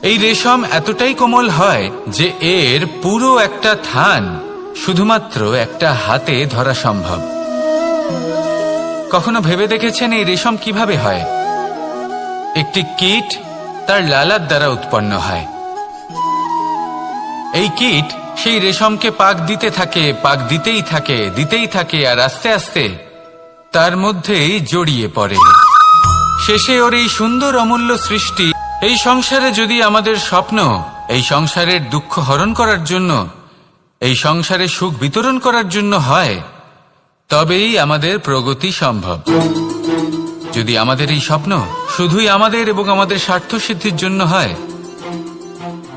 এই রেশম এতটাই কোমল হয় যে এর পুরো একটা থান শুধুমাত্র একটা হাতে ধরা সম্ভব। কখনো ভেবে দেখেছেন এই রেশম কিভাবে হয়? একটি কীট তার লালার দ্বারা উৎপন্ন হয়। এই কীট সেই রেশমকে পাক দিতে থাকে, পাক দিতেই থাকে আর আস্তে আস্তে তার মধ্যেই জড়িয়ে পড়ে। শেষে ওর এই সুন্দর অমূল্য সৃষ্টি, এই সংসারে যদি আমাদের স্বপ্ন এই সংসারের দুঃখ হরণ করার জন্য, এই সংসারে সুখ বিতরণ করার জন্য হয়, তবেই আমাদের প্রগতি সম্ভব। যদি আমাদের এই স্বপ্ন শুধুই আমাদের এবং আমাদের স্বার্থ সিদ্ধির জন্য হয়,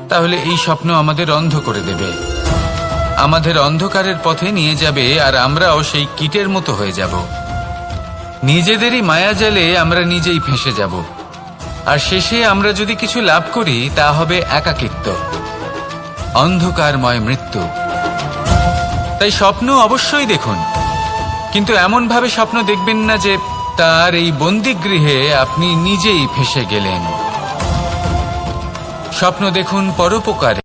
তাহলে এই স্বপ্ন আমাদের অন্ধ করে দেবে, আমাদের অন্ধকারের পথে নিয়ে যাবে, আর আমরাও সেই কীটের মতো হয়ে যাব। নিজেদেরই মায়াজালে আমরা নিজেই ফেঁসে যাব, আর শেষে আমরা যদি কিছু লাভ করি তা হবে একাকিত্ব, অন্ধকারময় মৃত্যু। তাই স্বপ্ন অবশ্যই দেখুন, কিন্তু এমন ভাবে স্বপ্ন দেখবেন না যে তার এই বন্দিগৃহে আপনি নিজেই ফেঁসে গেলেন। স্বপ্ন দেখুন পরোপকারে।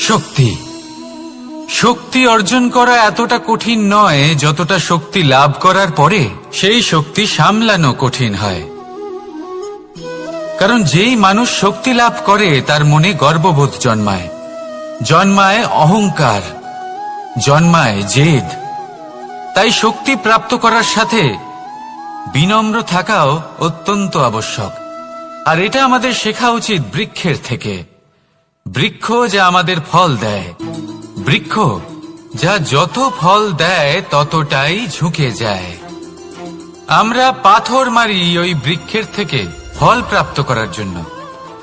শক্তি শক্তি অর্জন করা এতটা কঠিন নয় যতটা শক্তি লাভ করার পরে সেই শক্তি সামলানো কঠিন হয়। কারণ যেই মানুষ শক্তি লাভ করে তার মনে গর্ববোধ জন্মায়, জন্মায় অহংকার, জন্মায় জেদ। তাই শক্তি প্রাপ্ত করার সাথে বিনম্র থাকাও অত্যন্ত আবশ্যক। আর এটা আমাদের শেখা উচিত বৃক্ষের থেকে। বৃক্ষ যা আমাদের ফল দেয়, বৃক্ষ যা যত ফল দেয় ততটাই ঝুঁকে যায়। আমরা পাথর মারি ওই বৃক্ষের থেকে ফল প্রাপ্ত করার জন্য।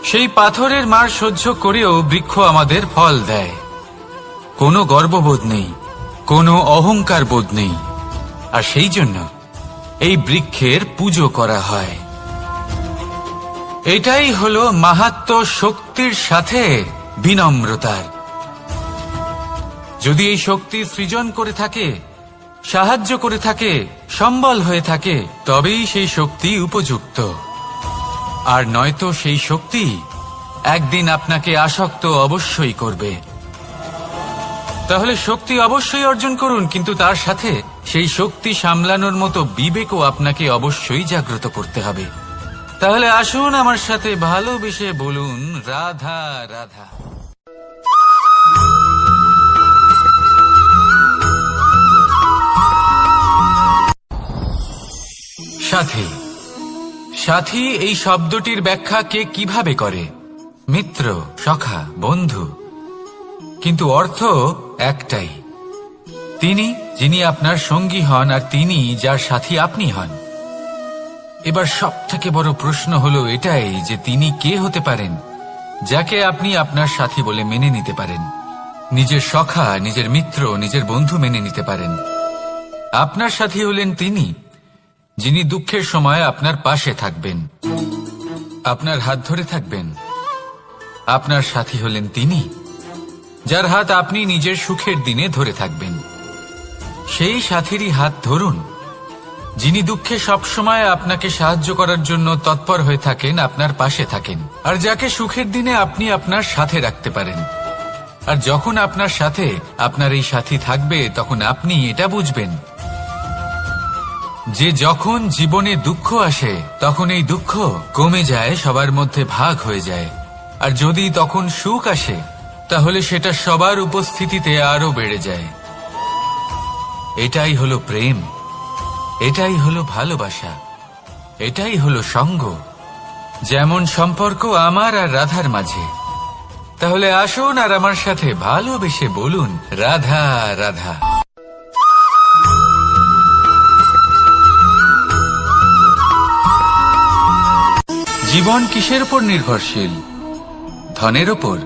সেই পাথরের মার সহ্য করেও বৃক্ষ আমাদের ফল দেয়। কোনো গর্ববোধ নেই, কোনো অহংকার বোধ নেই, আর সেই জন্য এই বৃক্ষের পুজো করা হয়। এটাই হলো মাহাত্ম্য শক্তির সাথে বিনম্রতার। যদি এই শক্তি সৃজন করে থাকে, সাহায্য করে থাকে, সম্বল হয়ে থাকে, তবেই সেই শক্তি উপযুক্ত। আর নয়তো সেই শক্তি একদিন আপনাকে আসক্ত অবশ্যই করবে। তাহলে শক্তি অবশ্যই অর্জন করুন, কিন্তু তার সাথে সেই শক্তি সামলানোর মতো বিবেকও আপনাকে অবশ্যই জাগ্রত করতে হবে। তাহলে আসুন আমার সাথে ভালোবেসে বলুন রাধা রাধা। সাথী সাথী এই শব্দটির ব্যাখ্যা কে কিভাবে করে? মিত্র, সখা, বন্ধু। কিন্তু অর্থ একটাই, তিনি যিনি আপনার সঙ্গী হন আর তিনি যার সাথী আপনি হন। এবার সব থেকে বড় প্রশ্ন হলো এটাই যে তিনি কে হতে পারেন যাকে আপনি আপনার সাথী বলে মেনে নিতে পারেন, নিজের সখা, নিজের মিত্র, নিজের বন্ধু মেনে নিতে পারেন। আপনার সাথী হলেন তিনি যিনি দুঃখের সময় আপনার পাশে থাকবেন, আপনার হাত ধরে থাকবেন। আপনার সাথী হলেন তিনি যার হাত আপনি নিজের সুখের দিনে ধরে থাকবেন। সেই সাথীরই হাত ধরুন যিনি দুঃখে সবসময় আপনাকে সাহায্য করার জন্য তৎপর হয়ে থাকেন, আপনার পাশে থাকেন, আর যাকে সুখের দিনে আপনি আপনার সাথে রাখতে পারেন। আর যখন আপনার সাথে আপনার এই সাথী থাকবে তখন আপনি এটা বুঝবেন যে যখন জীবনে দুঃখ আসে তখন এই দুঃখ কমে যায়, সবার মধ্যে ভাগ হয়ে যায়। আর যদি তখন সুখ আসে তাহলে সেটা সবার উপস্থিতিতে আরো বেড়ে যায়। এটাই হলো প্রেম, এটাই হলো ভালোবাসা, এটাই হলো সঙ্গ। যেমন সম্পর্ক আমার আর রাধার মাঝে। তাহলে আসুন আর আমার সাথে ভালোবেসে বলুন রাধা রাধা। জীবন কিসের উপর নির্ভরশীল? ধনের ওপর,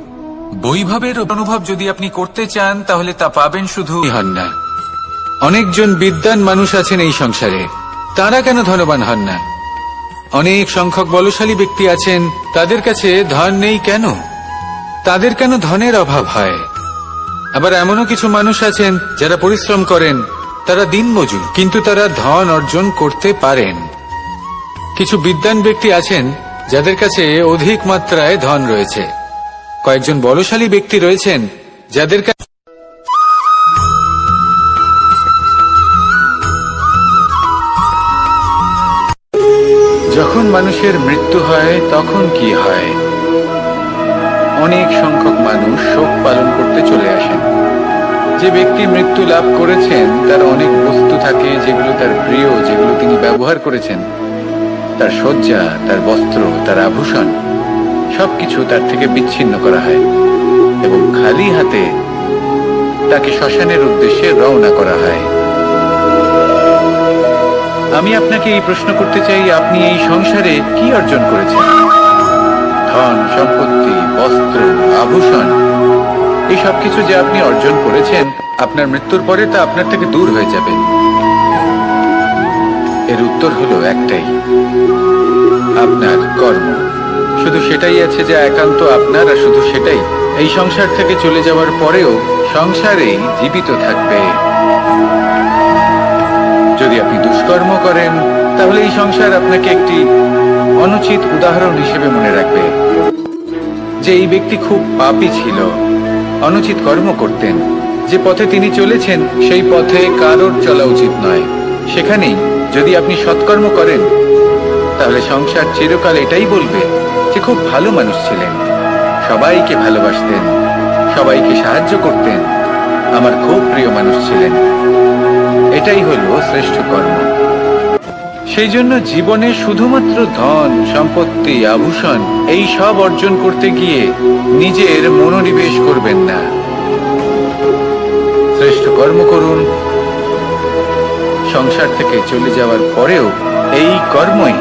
বৈভবের অনুভব যদি আপনি করতে চান তাহলে তা পাবেন শুধু হন না। অনেকজন বিদ্বান মানুষ আছেন এই সংসারে, তারা কেন ধনবান হন না? অনেক সংখ্যক বলশালী ব্যক্তি আছেন, তাদের কাছে ধন নেই কেন? তাদের কেন ধনের অভাব হয়? আবার এমনও কিছু মানুষ আছেন যারা পরিশ্রম করেন, তারা দিনমজুর, কিন্তু তারা ধন অর্জন করতে পারেন। কিছু বিদ্বান ব্যক্তি আছেন যাদের কাছে অধিক মাত্রায় ধন রয়েছে। কয়েকজন বলশালী ব্যক্তি রয়েছেন যাদের কাছে যখন মানুষের মৃত্যু হয় তখন কি হয়? অনেক সংখ্যক মানুষ শোক পালন করতে চলে আসেন। যে ব্যক্তি মৃত্যু লাভ করেছেন তার অনেক বস্তু থাকে যেগুলো তার প্রিয়, যেগুলো তিনি ব্যবহার করেছেন। তার শয্যা, তার বস্ত্র, তার আভূষণ সবকিছু তার থেকে বিচ্ছিন্ন করা হয় এবং খালি হাতে তাকে শ্মশানের উদ্দেশ্যে রওনা করা হয়। আমি আপনাকে এই প্রশ্ন করতে চাই, আপনি এই সংসারে কি অর্জন করেছেন? ধন, সম্পত্তি, বস্ত্র, আভূষণ, এই সবকিছু যে আপনি অর্জন করেছেন, আপনার মৃত্যুর পরে তা আপনার থেকে দূর হয়ে যাবে। এর উত্তর হলো একটাই, আপনার কর্ম। শুধু সেটাই আছে যা একান্ত আপনার, আর শুধু সেটাই এই সংসার থেকে চলে যাওয়ার পরেও সংসারেই জীবিত থাকবে। যদি আপনি দুষ্কর্ম করেন তাহলে এই সংসার আপনাকে একটি অনুচিত উদাহরণ হিসেবে মনে রাখবে যে এই ব্যক্তি খুব পাপী ছিল, অনুচিত কর্ম করতেন। যে পথে তিনি চলেছেন সেই পথে কারোর চলা উচিত নয়। সেখানেই যদি আপনি সৎকর্ম করেন তাহলে সংসার চিরকাল এটাই বলবে যে খুব ভালো মানুষ ছিলেন, সবাইকে ভালোবাসতেন, সবাইকে সাহায্য করতেন, আমার খুব প্রিয় মানুষ ছিলেন। এটাই হলো শ্রেষ্ঠ কর্ম। সেই জন্য জীবনে শুধুমাত্র ধন, সম্পত্তি, আভূষণ এই সব অর্জন করতে গিয়ে নিজের মনোনিবেশ করবেন না। শ্রেষ্ঠ কর্ম করুন। সংসার থেকে চলে যাওয়ার পরেও এই কর্মই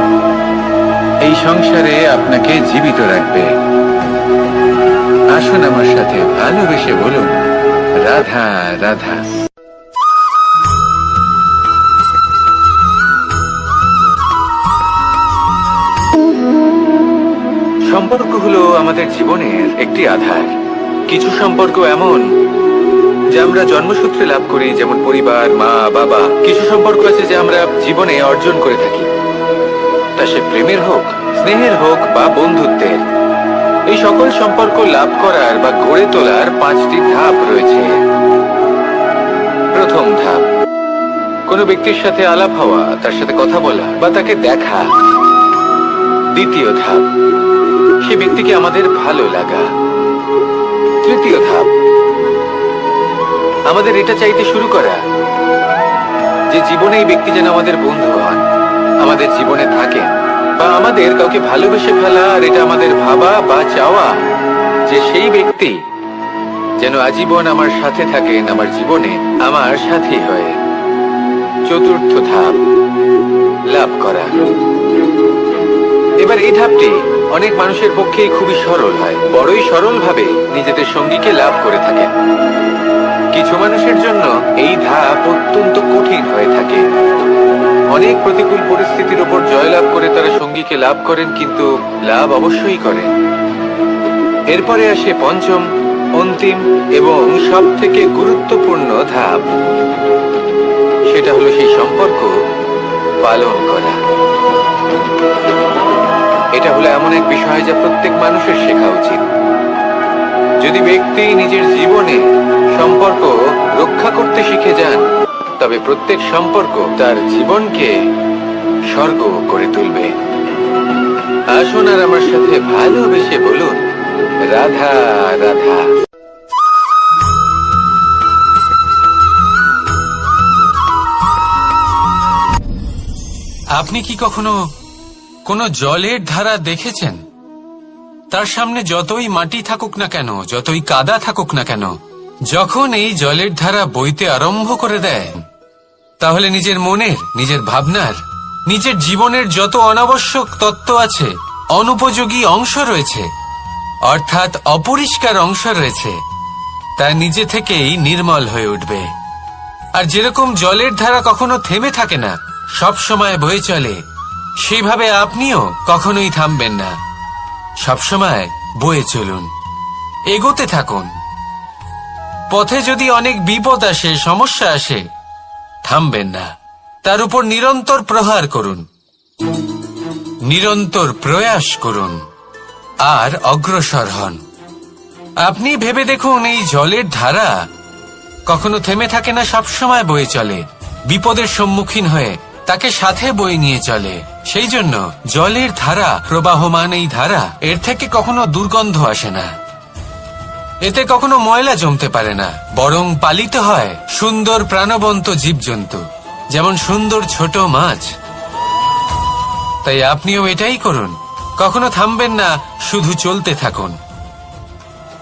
এই সংসারে আপনাকে জীবিত রাখবে। আসুন আমার সাথে ভালোবেসে বলুন, রাধা রাধা। সম্পর্ক হলো আমাদের জীবনের একটি আধার। কিছু সম্পর্ক এমন যা আমরা জন্মসূত্রে লাভ করি, যেমন পরিবার, মা, বাবা। কিছু সম্পর্ক আছে যা আমরা জীবনে অর্জন করে থাকি, তা সে প্রেমের হোক, স্নেহের হোক বা বন্ধুত্বের। এই সকল সম্পর্ক লাভ করার বা গড়ে তোলার 5টি ধাপ রয়েছে। প্রথম ধাপ, কোনো ব্যক্তির সাথে আলাপ হওয়া, তার সাথে কথা বলা বা তাকে দেখা। দ্বিতীয় ধাপ, সে ব্যক্তিকে আমাদের ভালো লাগা। তৃতীয় ধাপ, আমাদের এটা চাইতে শুরু করা যে জীবনে এই ব্যক্তি যেন আমাদের বন্ধু হন, আমাদের জীবনে থাকেন, বা আমাদের কাউকে ভালোবেসে ফেলা। আর এটা আমাদের ভাবা বা চাওয়া যে সেই ব্যক্তি যেন আজীবন আমার সাথে থাকেন, আমার জীবনে আমার সাথী হয়ে। চতুর্থ ধাপ, লাভ করা। এবার এই ধাপটি অনেক মানুষের পক্ষেই খুবই সরল হয়, বড়ই সরল ভাবে নিজেদের সঙ্গীকে লাভ করে থাকেন। কিছু মানুষের জন্য এই ধাপ অত্যন্ত কঠিন হয়ে থাকে। অনেক প্রতিকূল পরিস্থিতির উপর জয়লাভ করে তারা সঙ্গীকে লাভ করেন, কিন্তু লাভ অবশ্যই করেন। এরপরে আসে পঞ্চম, অন্তিম এবং সব থেকে গুরুত্বপূর্ণ ধাপ। সেটা হলো সেই সম্পর্ক পালন করা। এটা হলো এমন এক বিষয় যা প্রত্যেক মানুষের শেখা উচিত। যদি ব্যক্তি নিজের জীবনে সম্পর্ক রক্ষা করতে শিখে যান, তবে প্রত্যেক সম্পর্ক তার জীবনকে স্বর্গ করে তুলবে। আসুন আর আমার সাথে ভালোবেসে বলুন, রাধা রাধা। আপনি কি কখনো কোনো জলের ধারা দেখেছেন? তার সামনে যতই মাটি থাকুক না কেন, যতই কাদা থাকুক না কেন, যখন এই জলের ধারা বইতে আরম্ভ করে দেয়, তাহলে নিজের মনের, নিজের ভাবনার, নিজের জীবনের যত অনাবশ্যক তত্ত্ব আছে, অনুপযোগী অংশ রয়েছে, অর্থাৎ অপরিষ্কার অংশ রয়েছে, তা নিজে থেকেই নির্মল হয়ে উঠবে। আর যেরকম জলের ধারা কখনো থেমে থাকে না, সব সময় বয়ে চলে, সেইভাবে আপনিও কখনোই থামবেন না। সবসময় বয়ে চলুন, এগোতে থাকুন। পথে যদি অনেক বিপদ আসে, সমস্যা আসে, থামবেন না, তার উপর নিরন্তর প্রহার করুন, নিরন্তর প্রয়াস করুন আর অগ্রসর হন। আপনি ভেবে দেখুন, এই জলের ধারা কখনো থেমে থাকে না, সবসময় বয়ে চলে, বিপদের সম্মুখীন হয়ে তাকে সাথে বয়ে নিয়ে চলে। সেই জন্য জলের ধারা, প্রবাহমান এই ধারা, এর থেকে কখনো দুর্গন্ধ আসে না, এতে কখনো ময়লা জমতে পারে না, বরং পালিত হয় সুন্দর প্রাণবন্ত জীবজন্তু, যেমন সুন্দর ছোট মাছ। তাই আপনিও এটাই করুন, কখনো থামবেন না, শুধু চলতে থাকুন,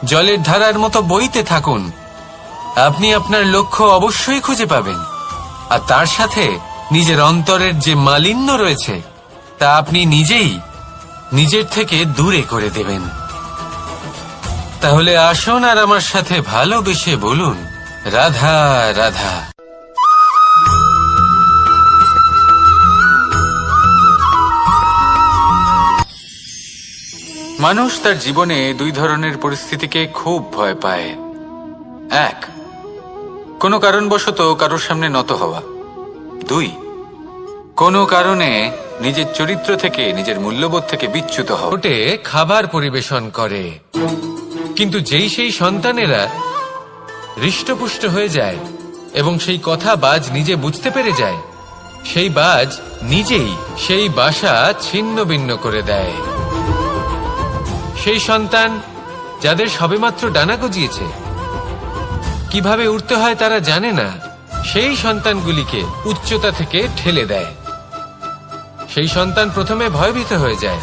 জলের ধারার মতো বইতে থাকুন। আপনি আপনার লক্ষ্য অবশ্যই খুঁজে পাবেন, আর তার সাথে নিজের অন্তরের যে মালিন্য রয়েছে তা আপনি নিজেই নিজের থেকে দূরে করে দেবেন। তাহলে আসুন আর আমার সাথে ভালোবেসে বলুন, রাধা রাধা। মানুষ তার জীবনে দুই ধরনের পরিস্থিতিকে খুব ভয় পায়। এক, কোনো কারণবশত কারোর সামনে নত হওয়া। দুই, কোনো কারণে নিজের চরিত্র থেকে, নিজের মূল্যবোধ থেকে বিচ্যুত হওয়া। ওটে খাবার পরিবেশন করে, কিন্তু যেই সেই সন্তানেরা হৃষ্টপুষ্ট হয়ে যায় এবং সেই কথা বাজ নিজে বুঝতে পেরে যায়, সেই বাজ নিজেই সেই বাসা ছিন্ন ভিন্ন করে দেয়। সেই সন্তান যাদের সবেমাত্র ডানা গজিয়েছে, কিভাবে উঠতে হয় তারা জানে না, সেই সন্তানগুলিকে উচ্চতা থেকে ঠেলে দেয়। সেই সন্তান প্রথমে ভয়ভীত হয়ে যায়,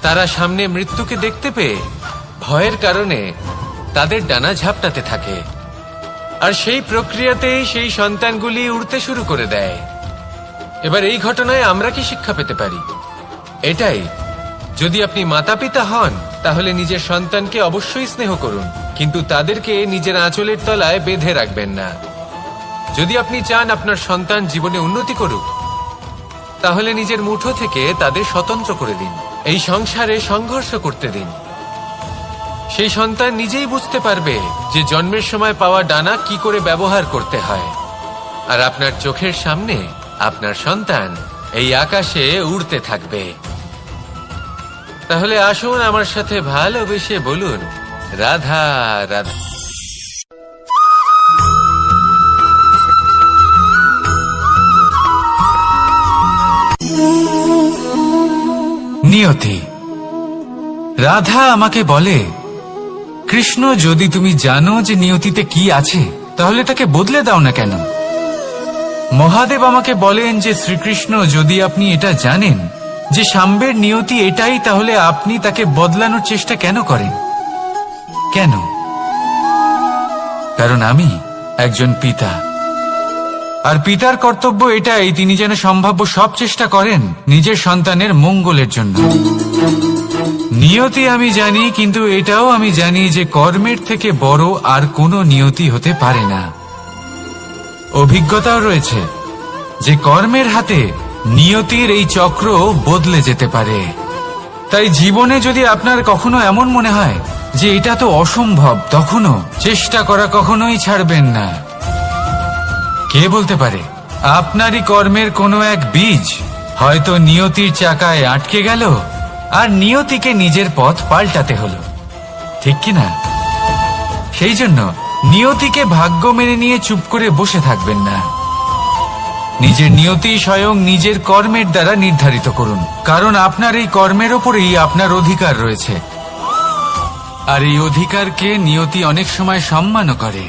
তারা সামনে মৃত্যুকে দেখতে পেয়ে ভয়ের কারণে তাদের ডানা ঝাপটাতে থাকে, আর সেই প্রক্রিয়াতেই সেই সন্তানগুলি উড়তে শুরু করে দেয়। এবার এই ঘটনায় আমরা কি শিক্ষা পেতে পারি? এটাই, যদি আপনি মাতা পিতা হন তাহলে নিজের সন্তানকে অবশ্যই স্নেহ করুন, কিন্তু তাদেরকে নিজের আঁচলের তলায় বেঁধে রাখবেন না। যদি আপনি চান আপনার সন্তান জীবনে উন্নতি করুক, তাহলে নিজের মুঠো থেকে তাদের স্বতন্ত্র করে দিন, এই সংসারে সংঘর্ষ করতে দিন। সেই সন্তান নিজেই বুঝতে পারবে যে জন্মের সময় পাওয়া ডানা কি করে ব্যবহার করতে হয়, আর আপনার চোখের সামনে আপনার সন্তান এই আকাশে উড়তে থাকবে। তাহলে আসুন আমার সাথে ভালোবেসে বলুন, রাধা রাধা। নিয়তি। রাধা আমাকে বলে, কৃষ্ণ, যদি তুমি জানো যে নিয়তিতে কি আছে, তাহলে তাকে বদলে দাও না কেন? মহাদেব আমাকে বলেন যে শ্রীকৃষ্ণ, যদি আপনি এটা জানেন যে সাম্বের নিয়তি এটাই, তাহলে আপনি তাকে বদলানোর চেষ্টা কেন করেন? কেন? কারণ আমি একজন পিতা, আর পিতার কর্তব্য এটাই, তিনি যেন সম্ভাব্য সব চেষ্টা করেন নিজের সন্তানের মঙ্গলের জন্য। নিয়তি আমি জানি, কিন্তু এটাও আমি জানি যে কর্মের থেকে বড় আর কোনো নিয়তি হতে পারে না। অভিজ্ঞতাও রয়েছে যে কর্মের হাতে নিয়তির এই চক্র বদলে যেতে পারে। তাই জীবনে যদি আপনার কখনো এমন মনে হয় যে এটা তো অসম্ভব, তখনও চেষ্টা করা কখনোই ছাড়বেন না। কে বলতে পারে আপনারই কর্মের কোনো এক বীজ হয়তো নিয়তির চাকায় আটকে গেল, আর নিয়তিকে নিজের পথ পাল্টাতে হলো, ঠিক কিনা? সেই জন্য নিয়তিকে ভাগ্য মেনে নিয়ে চুপ করে বসে থাকবেন না। নিজের নিয়তি স্বয়ং নিজের কর্মের দ্বারা নির্ধারিত করুন, কারণ আপনার এই কর্মের ওপরেই আপনার অধিকার রয়েছে, আর এই অধিকারকে নিয়তি অনেক সময় সম্মানও করে।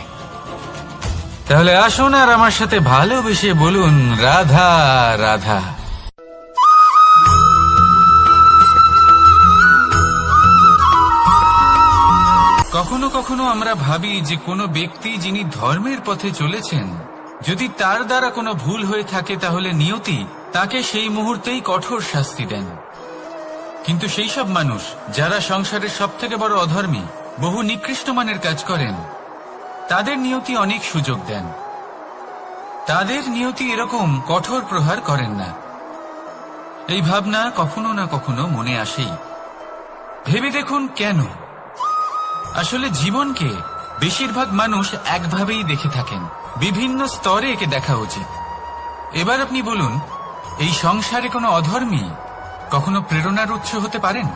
তাহলে আসুন আর আমার সাথে ভালোবেসে বলুন, রাধা রাধা। কখনো কখনো আমরা ভাবি যে কোনো ব্যক্তি যিনি ধর্মের পথে চলেছেন, যদি তার দ্বারা কোনো ভুল হয়ে থাকে তাহলে নিয়তি তাকে সেই মুহূর্তেই কঠোর শাস্তি দেন। কিন্তু সেই সব মানুষ যারা সংসারের সবথেকে বড় অধর্মী, বহু নিকৃষ্ট মানের কাজ করেন, তাদের নিয়তি অনেক সুযোগ দেন। তাদের নিয়তি এরকম কঠোর প্রহার করেন না। এই ভাবনা কখনো না কখনো মনে আসেই। ভেবে দেখুন কেন? আসলে জীবনকে বেশিরভাগ মানুষ একভাবেই দেখে থাকেন, বিভিন্ন স্তরে একে দেখা উচিত। এবার আপনি বলুন, এই সংসারে কোনো অধর্মী কখনো প্রেরণার উৎস হতে পারেন?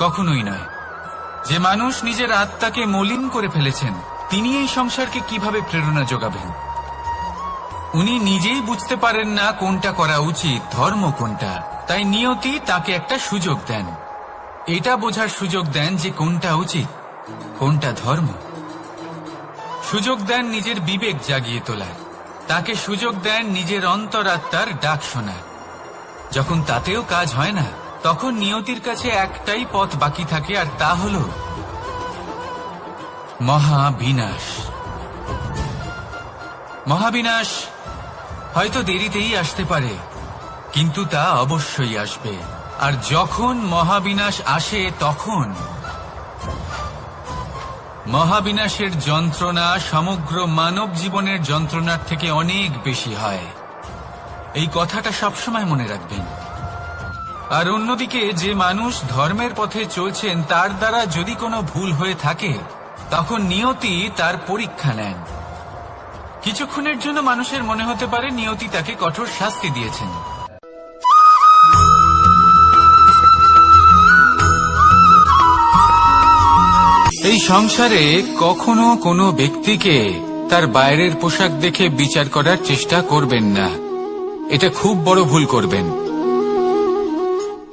কখনোই নয়। যে মানুষ নিজের আত্মাকে মলিন করে ফেলেছেন, তিনি এই সংসারকে কিভাবে প্রেরণা যোগাবেন? উনি নিজেই বুঝতে পারেন না কোনটা করা উচিত, ধর্ম কোনটা। তাই নিয়তি তাকে একটা সুযোগ দেন, এটা বোঝার সুযোগ দেন যে কোনটা উচিত, কোনটা ধর্ম। সুযোগ দেন নিজের বিবেক জাগিয়ে তোলার, তাকে সুযোগ দেন নিজের অন্তরাত্মার ডাক শোনার। যখন তাতেও কাজ হয় না, তখন নিয়তির কাছে একটাই পথ বাকি থাকে, আর তা হল মহাবিনাশ। মহাবিনাশ হয়তো দেরিতেই আসতে পারে, কিন্তু তা অবশ্যই আসবে। আর যখন মহাবিনাশ আসে, তখন মহাবিনাশের যন্ত্রণা সমগ্র মানব জীবনের যন্ত্রণার থেকে অনেক বেশি হয়। এই কথাটা সবসময় মনে রাখবেন। আর অন্যদিকে যে মানুষ ধর্মের পথে চলছেন, তার দ্বারা যদি কোনো ভুল হয়ে থাকে, তখন নিয়তি তার পরীক্ষা নেন। কিছুক্ষণের জন্য মানুষের মনে হতে পারে নিয়তি তাকে কঠোর শাস্তি দিয়েছেন। এই সংসারে কখনো কোনো ব্যক্তিকে তার বাইরের পোশাক দেখে বিচার করার চেষ্টা করবেন না, এটা খুব বড় ভুল করবেন।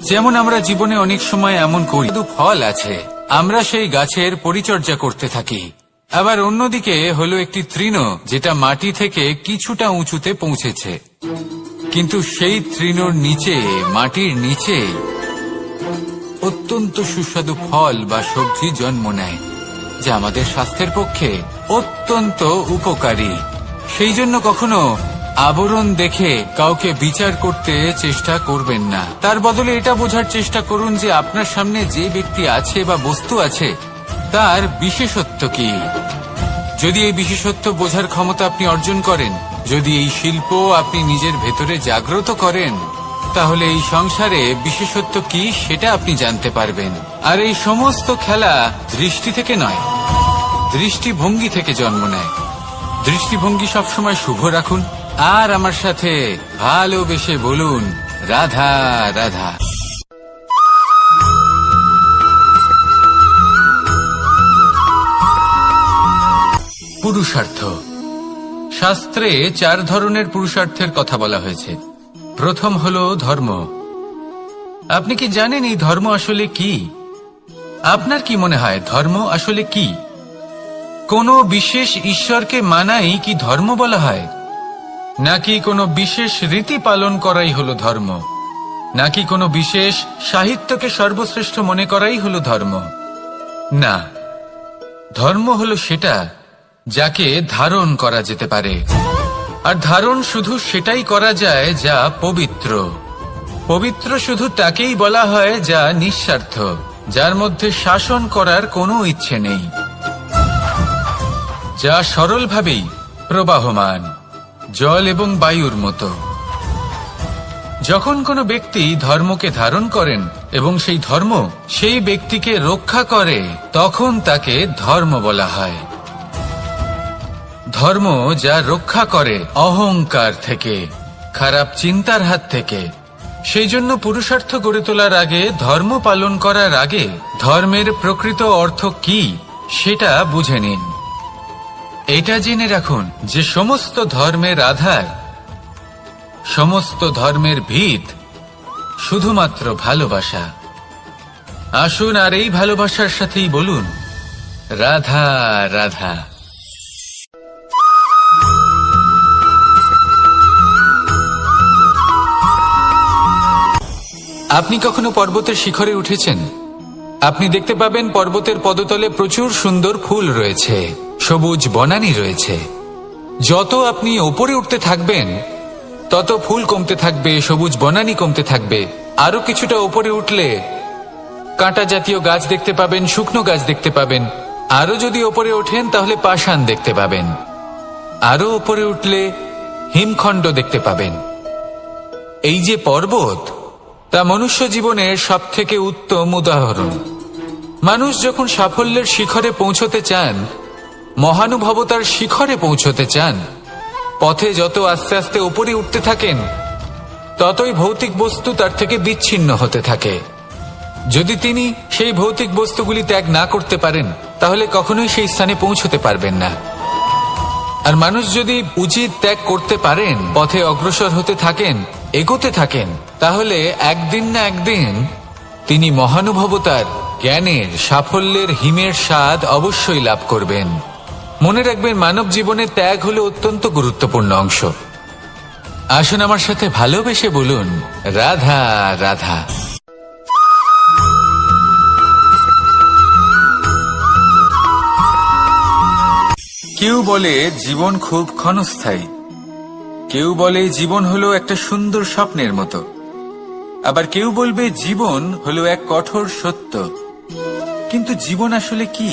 যেমন আমরা জীবনে অনেক সময় এমন করি, ফল আছে, আমরা সেই গাছের পরিচর্যা করতে থাকি। আবার অন্যদিকে হলো একটি তৃণ, যেটা মাটি থেকে কিছুটা উঁচুতে পৌঁছেছে, কিন্তু সেই তৃণর নিচে, মাটির নিচে অত্যন্ত সুস্বাদু ফল বা সবজি জন্ম নেয়, যা আমাদের স্বাস্থ্যের পক্ষে অত্যন্ত উপকারী। সেই জন্য কখনো আবরণ দেখে কাউকে বিচার করতে চেষ্টা করবেন না। তার বদলে এটা বোঝার চেষ্টা করুন যে আপনার সামনে যে ব্যক্তি আছে বা বস্তু আছে, তার বিশেষত্ব কি। যদি এই বিশেষত্ব বোঝার ক্ষমতা আপনি অর্জন করেন, যদি এই শিল্প আপনি নিজের ভেতরে জাগ্রত করেন, তাহলে এই সংসারে বিশেষত্ব কি সেটা আপনি জানতে পারবেন। আর এই সমস্ত খেলা দৃষ্টি থেকে নয়, দৃষ্টিভঙ্গি থেকে জন্ম নেয়। দৃষ্টিভঙ্গি সবসময় শুভ রাখুন, আর আমার সাথে ভালোবেসে বলুন, রাধা রাধা। পুরুষার্থ। শাস্ত্রে 4 ধরনের পুরুষার্থের কথা বলা হয়েছে। প্রথম হলো ধর্ম। আপনি কি জানেন এই ধর্ম আসলে কি? আপনার কি মনে হয় ধর্ম আসলে কি? কোনো বিশেষ ঈশ্বরকে মানাই কি ধর্ম বলা হয়? নাকি কোনো বিশেষ রীতি পালন করাই হলো ধর্ম? নাকি কোনো বিশেষ সাহিত্যকে সর্বশ্রেষ্ঠ মনে করাই হলো ধর্ম? না, ধর্ম হলো সেটা যাকে ধারণ করা যেতে পারে। আর ধারণ শুধু সেটাই করা যায় যা পবিত্র। পবিত্র শুধু তাকেই বলা হয় যা নিঃস্বার্থ, যার মধ্যে শাসন করার কোনো ইচ্ছে নেই, যা সরলভাবেই প্রবাহমান, জল এবং বায়ুর মতো। যখন কোনো ব্যক্তি ধর্মকে ধারণ করেন এবং সেই ধর্ম সেই ব্যক্তিকে রক্ষা করে, তখন তাকে ধর্ম বলা হয়। ধর্ম যা রক্ষা করে অহংকার থেকে, খারাপ চিন্তার হাত থেকে। সেই জন্য পুরুষার্থ গড়ে তোলার আগে, ধর্ম পালন করার আগে, ধর্মের প্রকৃত অর্থ কি সেটা বুঝে নিন। এটা জেনে রাখুন যে সমস্ত ধর্মের আধার, সমস্ত ধর্মের ভিত শুধুমাত্র ভালোবাসা। আসুন আর এই ভালোবাসার সাথেই বলুন, রাধা রাধা। আপনি কখনো পর্বতের শিখরে উঠেছেন? আপনি দেখতে পাবেন পর্বতের পদতলে প্রচুর সুন্দর ফুল রয়েছে, সবুজ বনানী রয়েছে। যত আপনি ওপরে উঠতে থাকবেন, তত ফুল কমতে থাকবে, সবুজ বনানী কমতে থাকবে। আরো কিছুটা ওপরে উঠলে কাঁটা জাতীয় গাছ দেখতে পাবেন, শুকনো গাছ দেখতে পাবেন। আরো যদি ওপরে ওঠেন তাহলে পাষাণ দেখতে পাবেন। আরো ওপরে উঠলে হিমখণ্ড দেখতে পাবেন। এই যে পর্বত, তা মনুষ্য জীবনের সবথেকে উত্তম উদাহরণ। মানুষ যখন সাফল্যের শিখরে পৌঁছতে চান, মহানুভবতার শিখরে পৌঁছতে চান, পথে যত আস্তে আস্তে উপরে উঠতে থাকেন, ততই ভৌতিক বস্তু তার থেকে বিচ্ছিন্ন হতে থাকে। যদি তিনি সেই ভৌতিক বস্তুগুলি ত্যাগ না করতে পারেন, তাহলে কখনোই সেই স্থানে পৌঁছতে পারবেন না। আর মানুষ যদি উচিত ত্যাগ করতে পারেন, পথে অগ্রসর হতে থাকেন, এগোতে থাকেন, তাহলে একদিন না একদিন তিনি মহানুভবতার, জ্ঞানের, সাফল্যের হিমের স্বাদ অবশ্যই লাভ করবেন। মনে রাখবেন, মানব জীবনে ত্যাগ হলো অত্যন্ত গুরুত্বপূর্ণ অংশ। আসুন আমার সাথে ভালোবেসে বলুন, রাধা রাধা। কেউ বলে জীবন খুব ক্ষণস্থায়ী, কেউ বলে জীবন হলো একটা সুন্দর স্বপ্নের মতো, আবার কেউ বলবে জীবন হলো এক কঠোর সত্য। কিন্তু জীবন আসলে কি?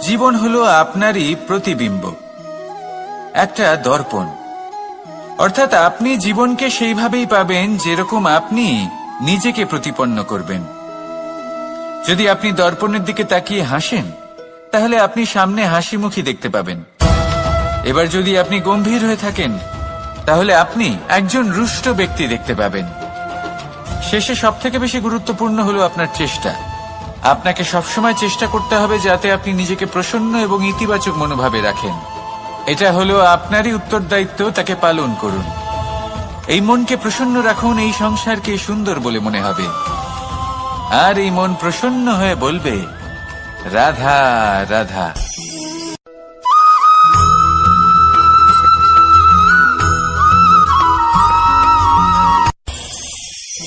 জীবন হলো আপনারই প্রতিবিম্ব, একটা দর্পণ। অর্থাৎ আপনি জীবনকে সেইভাবেই পাবেন যেরকম আপনি নিজেকে প্রতিপন্ন করবেন। যদি আপনি দর্পণের দিকে তাকিয়ে হাসেন, তাহলে আপনি সামনে হাসি মুখী দেখতে পাবেন। এবার যদি আপনি গম্ভীর হয়ে থাকেন, তাহলে আপনি একজন রুষ্ট ব্যক্তি দেখতে পাবেন। শেষে সবথেকে বেশি গুরুত্বপূর্ণ হলো আপনার চেষ্টা। আপনাকে সবসময় চেষ্টা করতে হবে যাতে আপনি নিজেকে প্রসন্ন এবং ইতিবাচক মনোভাবে রাখেন। এটা হলো আপনারই উত্তরদায়িত্ব, তাকে পালন করুন। এই মনকে প্রসন্ন রাখুন, এই সংসারকে সুন্দর বলে মনে হবে। আর এই মন প্রসন্ন হয়ে বলবে, রাধা রাধা।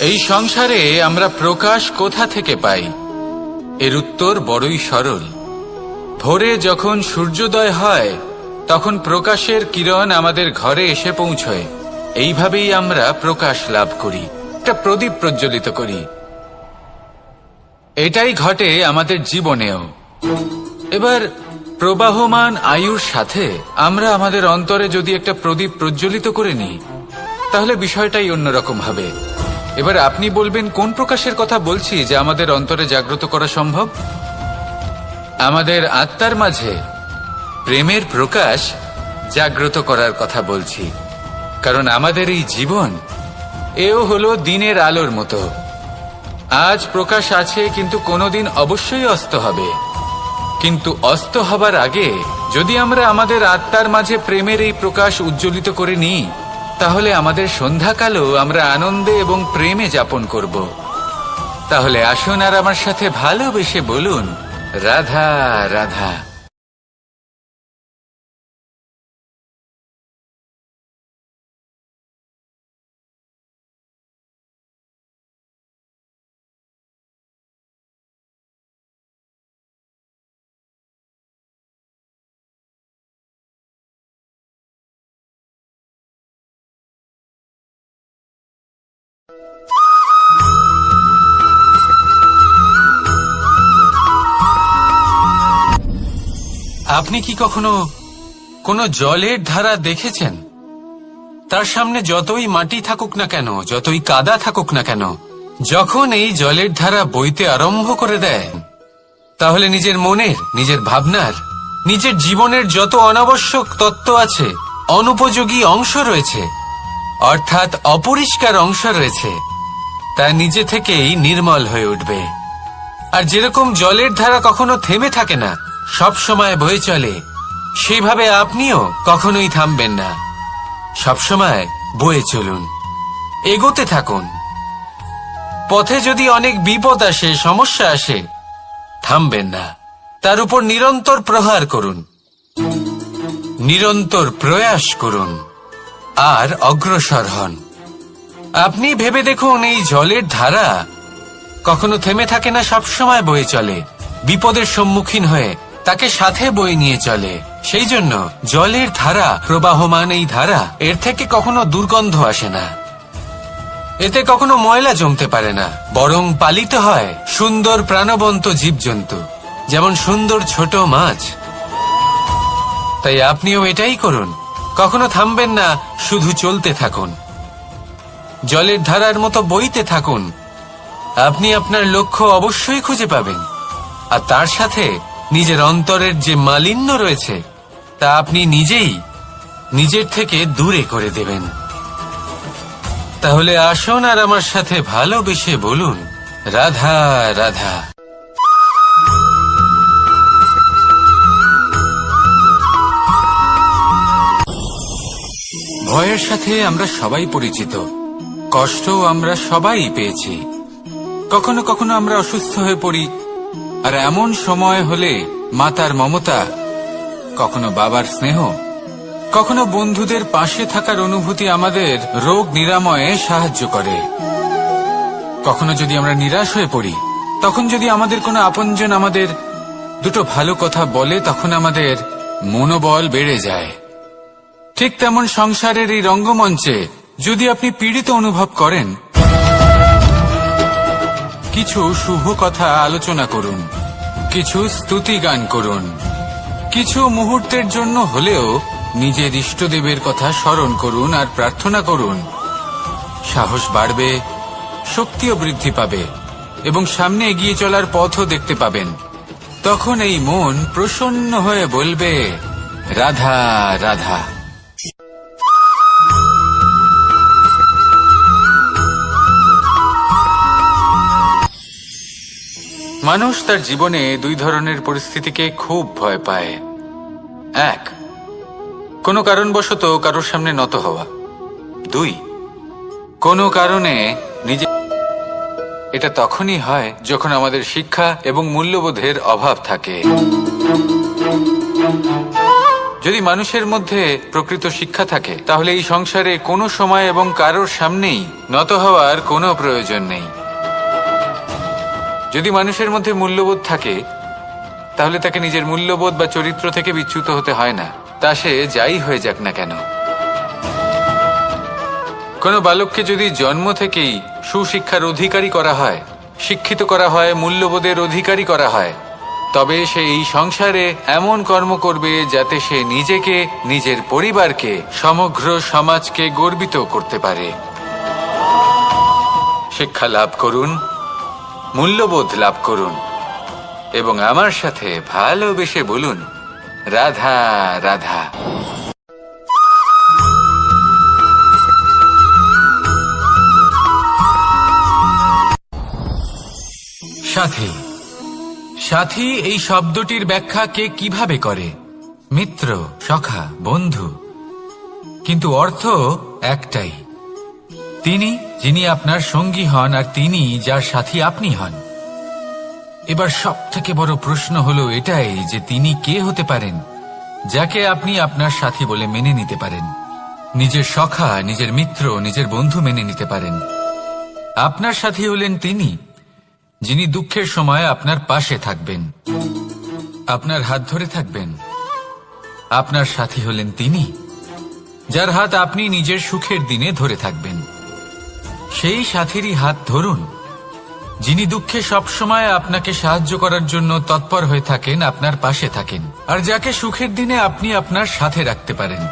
এই সংসারে আমরা প্রকাশ কোথা থেকে পাই? এর উত্তর বড়ই সরল। ভোরে যখন সূর্যোদয় হয়, তখন প্রকাশের কিরণ আমাদের ঘরে এসে পৌঁছয়। এইভাবেই আমরা প্রকাশ লাভ করি, একটা প্রদীপ প্রজ্বলিত করি। এটাই ঘটে আমাদের জীবনেও। এবার প্রবাহমান আয়ুর সাথে আমরা আমাদের অন্তরে যদি একটা প্রদীপ প্রজ্বলিত করে নিই, তাহলে বিষয়টাই অন্যরকম হবে। এবার আপনি বলবেন, কোন প্রকাশের কথা বলছি যে আমাদের অন্তরে জাগ্রত করা সম্ভব? আমাদের আত্মার মাঝে প্রেমের প্রকাশ জাগ্রত করার কথা বলছি। কারণ আমাদের এই জীবন, এও হলো দিনের আলোর মতো। আজ প্রকাশ আছে, কিন্তু কোনোদিন অবশ্যই অস্ত হবে। কিন্তু অস্ত হবার আগে যদি আমরা আমাদের আত্মার মাঝে প্রেমের এই প্রকাশ উজ্জ্বলিত করে নিই, তাহলে আমাদের সন্ধ্যাকালও আমরা আনন্দে এবং প্রেমে যাপন করব। তাহলে আসুন আর আমার সাথে ভালোবেসে বলুন, রাধা রাধা। আপনি কি কখনো কোনো জলের ধারা দেখেছেন? তার সামনে যতই মাটি থাকুক না কেন, যতই কাদা থাকুক না কেন, যখন এই জলের ধারা বইতে আরম্ভ করে দেয়, তাহলে নিজের মনের, নিজের ভাবনার, নিজের জীবনের যত অনাবশ্যক তত্ত্ব আছে, অনুপযোগী অংশ রয়েছে, অর্থাৎ অপরিষ্কার অংশ রয়েছে, তা নিজে থেকেই নির্মল হয়ে উঠবে। আর যেরকম জলের ধারা কখনো থেমে থাকে না, সব সময় বয়ে চলে, সেইভাবে আপনিও কখনোই থামবেন না। সবসময় বয়ে চলুন, এগোতে থাকুন। পথে যদি অনেক বিপদ আসে, সমস্যা আসে, থামবেন না, তার উপর নিরন্তর প্রহার করুন, নিরন্তর প্রয়াস করুন, আর অগ্রসর হন। আপনি ভেবে দেখুন, এই জলের ধারা কখনো থেমে থাকে না, সবসময় বয়ে চলে, বিপদের সম্মুখীন হয়ে তাকে সাথে বয়ে নিয়ে চলে। সেই জন্য জলের ধারা, প্রবাহমান এই ধারা, এর থেকে কখনো দুর্গন্ধ আসে না, এতে কখনো ময়লা জমতে পারে না, বরং পালিত হয় সুন্দর প্রাণবন্ত জীবজন্তু, যেমন সুন্দর ছোট মাছ। তাই আপনিও এটাই করুন, কখনো থামবেন না, শুধু চলতে থাকুন, জলের ধারার মতো বইতে থাকুন। আপনি আপনার লক্ষ্য অবশ্যই খুঁজে পাবেন, আর তার সাথে নিজের অন্তরের যে মালিন্য রয়েছে, তা আপনি নিজেই নিজের থেকে দূরে করে দেবেন। তাহলে আসুন আর আমার সাথে ভালোবেসে বলুন, রাধা রাধা। ভয়ের সাথে আমরা সবাই পরিচিত, কষ্টও আমরা সবাই পেয়েছি। কখনো কখনো আমরা অসুস্থ হয়ে পড়ি, আর এমন সময় হলে মাতার মমতা, কখনো বাবার স্নেহ, কখনো বন্ধুদের পাশে থাকার অনুভূতি আমাদের রোগ নিরাময়ে সাহায্য করে। কখনো যদি আমরা নিরাশ হয়ে পড়ি, তখন যদি আমাদের কোনো আপনজন আমাদের দুটো ভালো কথা বলে, তখন আমাদের মনোবল বেড়ে যায়। ঠিক তেমন সংসারের এই রঙ্গমঞ্চে যদি আপনি পীড়িত অনুভব করেন, কিছু শুভ কথা আলোচনা করুন, কিছু স্তুতি গান করুন, কিছু মুহূর্তের জন্য হলেও নিজের ইষ্টদেবের কথা স্মরণ করুন আর প্রার্থনা করুন। সাহস বাড়বে, শক্তিও বৃদ্ধি পাবে এবং সামনে এগিয়ে চলার পথও দেখতে পাবেন। তখন এই মন প্রসন্ন হয়ে বলবে, রাধা রাধা। মানুষ তার জীবনে দুই ধরনের পরিস্থিতিকে খুব ভয় পায়। এক, কোনো কারণবশত কারোর সামনে নত হওয়া। দুই, কোনো কারণে নিজে। এটা তখনই হয় যখন আমাদের শিক্ষা এবং মূল্যবোধের অভাব থাকে। যদি মানুষের মধ্যে প্রকৃত শিক্ষা থাকে, তাহলে এই সংসারে কোনো সময় এবং কারোর সামনেই নত হওয়ার কোনো প্রয়োজন নেই। যদি মানুষের মধ্যে মূল্যবোধ থাকে, তাহলে তাকে নিজের মূল্যবোধ বা চরিত্র থেকে বিচ্যুত হতে হয় না, তা সে যাই হয়ে যাক না কেন। কোনো বালককে যদি জন্ম থেকেই সুশিক্ষার অধিকারী করা হয়, শিক্ষিত করা হয়, মূল্যবোধের অধিকারী করা হয়, তবে সে এই সংসারে এমন কর্ম করবে যাতে সে নিজেকে, নিজের পরিবারকে, সমগ্র সমাজকে গর্বিত করতে পারে। শিক্ষা লাভ করুন, মূল্যবোধ লাভ করুন এবং আমার সাথে ভালোবেসে বলুন, রাধা রাধা। সাথী। সাথী এই শব্দটির ব্যাখ্যা কে কিভাবে করে? মিত্র, সখা, বন্ধু। কিন্তু অর্থ একটাই, তিনি যিনি আপনার সঙ্গী হন আর তিনি যার সাথী আপনি হন। এবার সব থেকে বড় প্রশ্ন হলো এটাই যে তিনি কে হতে পারেন যাকে আপনি আপনার সাথী বলে মেনে নিতে পারেন, নিজের সখা, নিজের মিত্র, নিজের বন্ধু মেনে নিতে পারেন। আপনার সাথী হলেন তিনি যিনি দুঃখের সময় আপনার পাশে থাকবেন, আপনার হাত ধরে থাকবেন। আপনার সাথী হলেন তিনি যার হাত আপনি নিজের সুখের দিনে ধরে থাকবেন। সেই সাথীরই হাত ধরুন যিনি দুঃখে সবসময় আপনাকে সাহায্য করার জন্য তৎপর হয়ে থাকেন, আপনার পাশে থাকেন, আর যাকে সুখের দিনে আপনি আপনার সাথে রাখতে পারেন।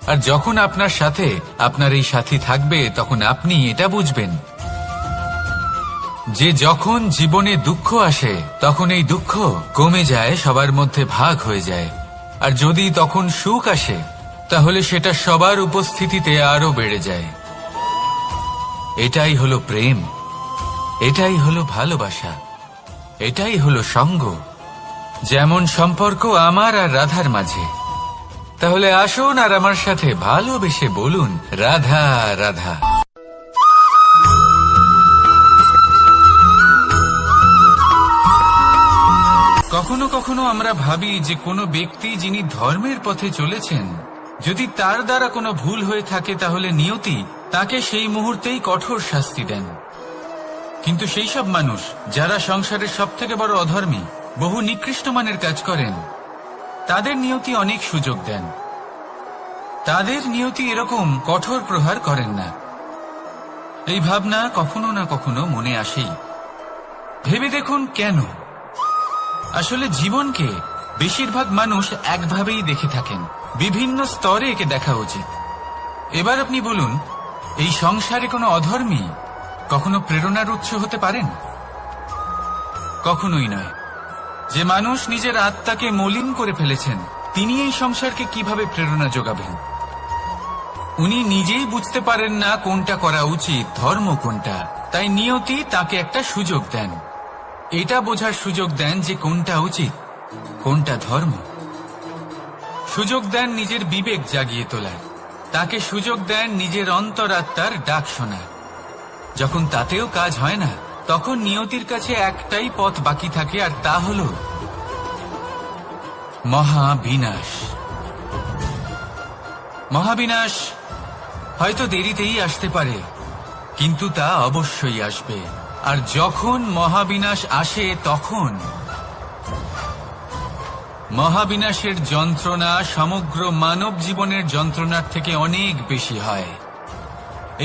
আর যখন আপনার সাথে আপনার এই সাথী থাকবে, তখন আপনি এটা বুঝবেন যে যখন জীবনে দুঃখ আসে, তখন এই দুঃখ কমে যায়, সবার মধ্যে ভাগ হয়ে যায়। আর যদি তখন সুখ আসে, তাহলে সেটা সবার উপস্থিতিতে আরো বেড়ে যায়। এটাই হলো প্রেম, এটাই হলো ভালোবাসা, এটাই হলো সঙ্গ। যেমন সম্পর্ক আমার আর রাধার মাঝে। তাহলে আসুন আর আমার সাথে ভালোবেসে বলুন, রাধা রাধা। কখনো কখনো আমরা ভাবি যে কোনো ব্যক্তি যিনি ধর্মের পথে চলেছেন, যদি তার দ্বারা কোনো ভুল হয়ে থাকে, তাহলে নিয়তি তাকে সেই মুহূর্তেই কঠোর শাস্তি দেন। কিন্তু সেই সব মানুষ যারা সংসারের সব থেকে বড় অধর্মী, বহু নিকৃষ্ট মানের কাজ করেন, তাদের নিয়তি অনেক সুযোগ দেন। তাদের নিয়তি এরকম কঠোর প্রহার করেন না। এই ভাবনা কখনো না কখনো মনে আসেই। ভেবে দেখুন কেন? আসলে জীবনকে বেশিরভাগ মানুষ একভাবেই দেখে থাকেন, বিভিন্ন স্তরে একে দেখা উচিত। এবার আপনি বলুন, এই সংসারে কোনো অধর্মী কখনো প্রেরণার উৎস হতে পারেন? কখনোই নয়। যে মানুষ নিজের আত্মাকে মলিন করে ফেলেছেন, তিনি এই সংসারকে কিভাবে প্রেরণা যোগাবেন? উনি নিজেই বুঝতে পারেন না কোনটা করা উচিত, ধর্ম কোনটা। তাই নিয়তি তাকে একটা সুযোগ দেন, এটা বোঝার সুযোগ দেন যে কোনটা উচিত, কোনটা ধর্ম। সুযোগ দেন নিজের বিবেক জাগিয়ে তোলার, তাকে সুযোগ দেন নিজের অন্তরাত্মার ডাক শোনার। যখন তাতেও কাজ হয় না, তখন নিয়তির কাছে একটাই পথ বাকি থাকে, আর তা হল মহাবিনাশ। মহাবিনাশ হয়তো দেরিতেই আসতে পারে, কিন্তু তা অবশ্যই আসবে। আর যখন মহাবিনাশ আসে, তখন মহাবিনাশের যন্ত্রণা সমগ্র মানব জীবনের যন্ত্রণার থেকে অনেক বেশি হয়।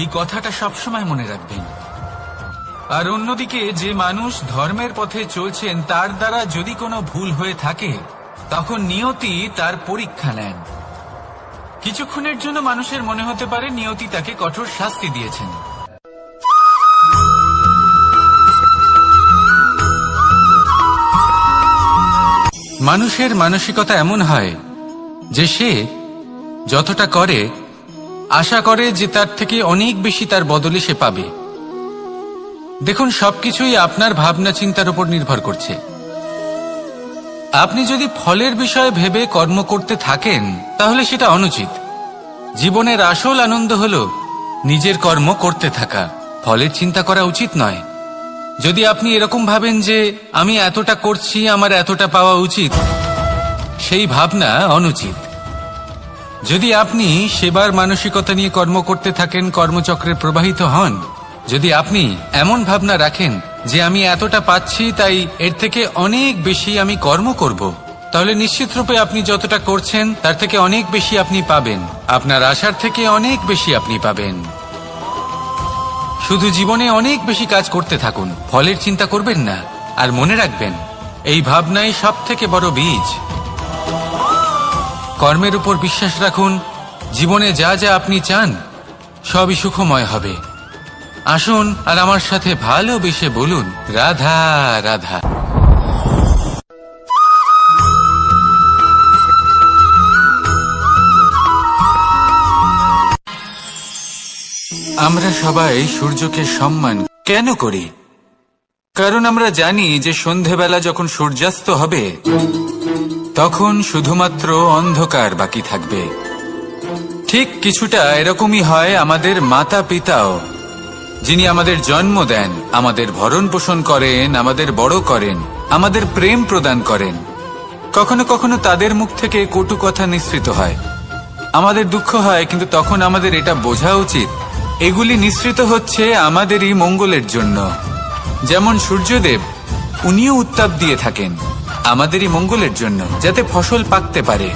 এই কথাটা সবসময় মনে রাখবেন। আর অন্যদিকে যে মানুষ ধর্মের পথে চলছেন, তার দ্বারা যদি কোনো ভুল হয়ে থাকে, তখন নিয়তি তার পরীক্ষা নেন। কিছুক্ষণের জন্য মানুষের মনে হতে পারে নিয়তি তাকে কঠোর শাস্তি দিয়েছেন। মানুষের মানসিকতা এমন হয় যে সে যতটা করে আশা করে যে তার থেকে অনেক বেশি তার বদলে সে পাবে। দেখুন, সবকিছুই আপনার ভাবনা চিন্তার উপর নির্ভর করছে। আপনি যদি ফলের বিষয়ে ভেবে কর্ম করতে থাকেন, তাহলে সেটা অনুচিত। জীবনের আসল আনন্দ হল নিজের কর্ম করতে থাকা, ফলের চিন্তা করা উচিত নয়। যদি আপনি এরকম ভাবেন যে আমি এতটা করছি, আমার এতটা পাওয়া উচিত, সেই ভাবনা অনুচিত। যদি আপনি সেবার মানসিকতা নিয়ে কর্ম করতে থাকেন, কর্মচক্রে প্রবাহিত হন, যদি আপনি এমন ভাবনা রাখেন যে আমি এতটা পাচ্ছি, তাই এর থেকে অনেক বেশি আমি কর্ম করব, তাহলে নিশ্চিতরূপে আপনি যতটা করছেন তার থেকে অনেক বেশি আপনি পাবেন। আপনার আশার থেকে অনেক বেশি আপনি পাবেন। শুধু জীবনে অনেক বেশি কাজ করতে থাকুন, ফলের চিন্তা করবেন না। আর মনে রাখবেন, এই ভাবনাই সব থেকে বড় বীজ। কর্মের উপর বিশ্বাস রাখুন। জীবনে যা যা আপনি চান সবই সুখময় হবে। আসুন আর আমার সাথে ভালোবেসে বলুন, রাধা রাধা। আমরা সবাই সূর্যকে সম্মান কেন করি? কারণ আমরা জানি যে সন্ধেবেলা যখন সূর্যাস্ত হবে, তখন শুধুমাত্র অন্ধকার বাকি থাকবে। ঠিক কিছুটা এরকমই হয় আমাদের মাতা পিতাও, যিনি আমাদের জন্ম দেন, আমাদের ভরণ পোষণ করেন, আমাদের বড় করেন, আমাদের প্রেম প্রদান করেন। কখনো কখনো তাদের মুখ থেকে কটু কথা নিঃসৃত হয়, আমাদের দুঃখ হয়, কিন্তু তখন আমাদের এটা বোঝা উচিত এগুলি নিঃসৃত হচ্ছে আমাদেরই মঙ্গলের জন্য। যেমন সূর্যদেব, উনিও উত্তাপ দিয়ে থাকেন আমাদেরই মঙ্গলের জন্য, যাতে ফসল পাকতে পারে,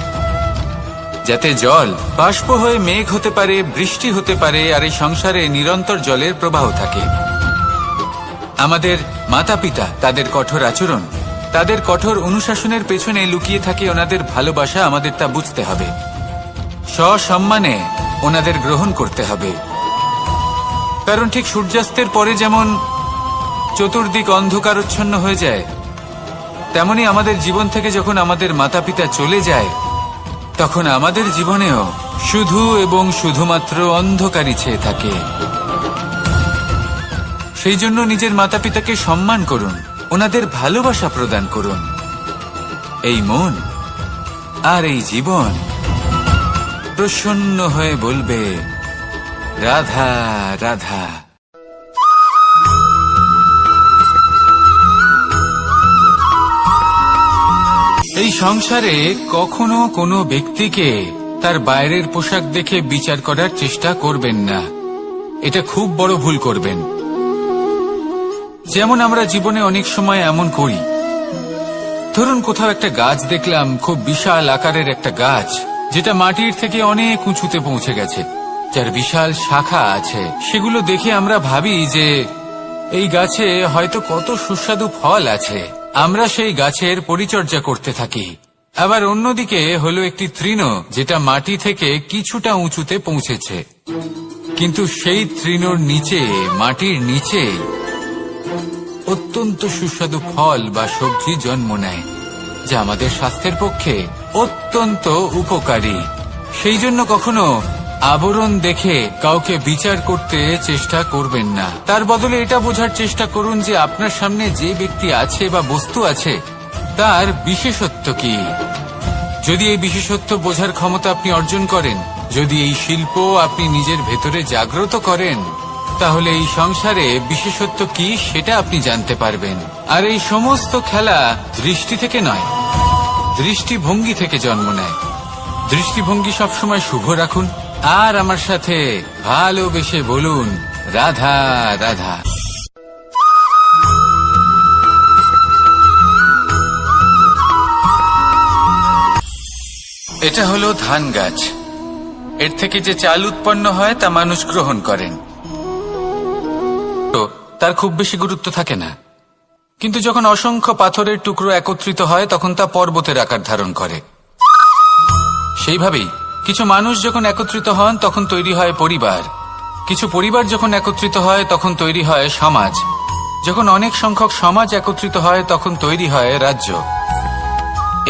যাতে জল বাষ্প হয়ে মেঘ হতে পারে, বৃষ্টি হতে পারে, আর এই সংসারে নিরন্তর জলের প্রবাহ থাকে। আমাদের মাতা পিতা, তাদের কঠোর আচরণ, তাদের কঠোর অনুশাসনের পেছনে লুকিয়ে থাকে ওনাদের ভালোবাসা। আমাদের তা বুঝতে হবে, সসম্মানে ওনাদের গ্রহণ করতে হবে। কারণ ঠিক সূর্যাস্তের পরে যেমন চতুর্দিক অন্ধকারচ্ছন্ন হয়ে যায়, তেমনি আমাদের জীবন থেকে যখন আমাদের মাতা পিতা চলে যায়, তখন আমাদের জীবনেও শুধু এবং শুধুমাত্র অন্ধকারই ছেয়ে থাকে। সেই জন্য নিজের মাতা পিতাকে সম্মান করুন, ওনাদের ভালোবাসা প্রদান করুন। এই মন আর এই জীবন প্রসন্ন হয়ে বলবে, রাধা রাধা। এই সংসারে কখনো কোনো ব্যক্তিকে তার বাইরের পোশাক দেখে বিচার করার চেষ্টা করবেন না, এটা খুব বড় ভুল করবেন। যেমন আমরা জীবনে অনেক সময় এমন করি, ধরুন কোথাও একটা গাছ দেখলাম, খুব বিশাল আকারের একটা গাছ, যেটা মাটির থেকে অনেক উঁচুতে পৌঁছে গেছে, যার বিশাল শাখা আছে। সেগুলো দেখে আমরা ভাবি যে এই গাছে হয়তো কত সুস্বাদু ফল আছে, আমরা সেই গাছের পরিচর্যা করতে থাকি। আবার অন্যদিকে হলো একটি তৃণ, যেটা মাটি থেকে কিছুটা উঁচুতে পৌঁছেছে, কিন্তু সেই তৃণর নিচে, মাটির নিচে অত্যন্ত সুস্বাদু ফল বা সবজি জন্ম নেয়, যা আমাদের স্বাস্থ্যের পক্ষে অত্যন্ত উপকারী। সেই জন্য কখনো আবরণ দেখে কাউকে বিচার করতে চেষ্টা করবেন না। তার বদলে এটা বোঝার চেষ্টা করুন যে আপনার সামনে যে ব্যক্তি আছে বা বস্তু আছে তার বিশেষত্ব কি। যদি এই বিশেষত্ব বোঝার ক্ষমতা আপনি অর্জন করেন, যদি এই শিল্প আপনি নিজের ভেতরে জাগ্রত করেন, তাহলে এই সংসারে বিশেষত্ব কি সেটা আপনি জানতে পারবেন। আর এই সমস্ত খেলা দৃষ্টি থেকে নয়, দৃষ্টিভঙ্গি থেকে জন্ম নেয়। দৃষ্টিভঙ্গি সবসময় শুভ রাখুন আর আমার সাথে ভালোবেসে বলুন, রাধা রাধা। এটা হলো ধান গাছ। এর থেকে যে চাল উৎপন্ন হয় তা মানুষ গ্রহণ করেন, তো তার খুব বেশি গুরুত্ব থাকে না। কিন্তু যখন অসংখ্য পাথরের টুকরো একত্রিত হয় তখন তা পর্বতের আকার ধারণ করে। সেইভাবেই কিছু মানুষ যখন একত্রিত হন তখন তৈরি হয় পরিবার, কিছু পরিবার যখন একত্রিত হয় তখন তৈরি হয় সমাজ, যখন অনেক সংখ্যক সমাজ একত্রিত হয় তখন তৈরি হয় রাজ্য।